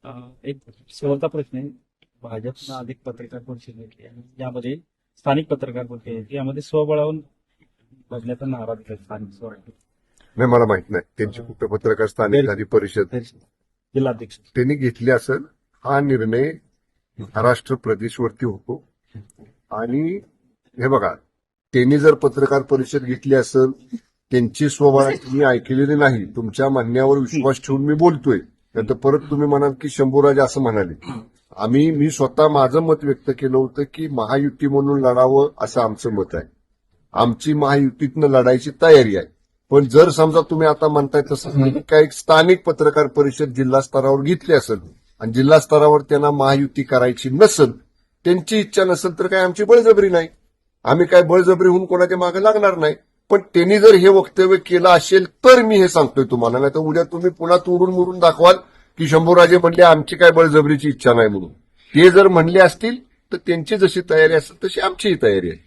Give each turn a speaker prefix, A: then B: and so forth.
A: एक शेवटचा प्रश्न आहे. भाजपनं अधिक पत्रकार परिषद घेतली आणि यामध्ये स्थानिक पत्रकार परिषद घेतली. यामध्ये स्वबळावून बदल्याचा नारा दिला स्थानिक स्वराज्य
B: नाही, मला माहित नाही त्यांची कुठं पत्रकार स्थानिक झाली परिषद
A: जिल्हाध्यक्ष.
B: त्यांनी घेतली असेल. हा निर्णय महाराष्ट्र प्रदेशवरती होतो. आणि हे बघा, त्यांनी जर पत्रकार परिषद घेतली असेल, त्यांची स्वबळ मी ऐकलेली नाही. तुमच्या म्हणण्यावर विश्वास ठेवून मी बोलतोय. नंतर परत तुम्ही म्हणाल की शंभूराज असं म्हणाले. मी स्वतः माझं मत व्यक्त केलं होतं की महायुती म्हणून लढावं असं आमचं मत आहे. आमची महायुतीतनं लढायची तयारी आहे. पण जर समजा तुम्ही आता म्हणताय तसं काही स्थानिक पत्रकार परिषद जिल्हा स्तरावर घेतली असेल आणि जिल्हा स्तरावर त्यांना महायुती करायची नसेल, त्यांची इच्छा नसेल, तर काय आमची बळजबरी नाही. आम्ही काय बळजबरी होऊन कोणाच्या मागे लागणार नाही. पण त्यांनी जर हे वक्तव्य केलं असेल तर मी हे सांगतोय तुम्हाला. नाही तर उद्या तुम्ही पुन्हा तोडून मोडून दाखवाल की शंभूराजे म्हणले आमची काय बळजबरीची इच्छा नाही म्हणून. ते जर म्हणले असतील तर त्यांची जशी तयारी असेल तशी आमचीही तयारी आहे.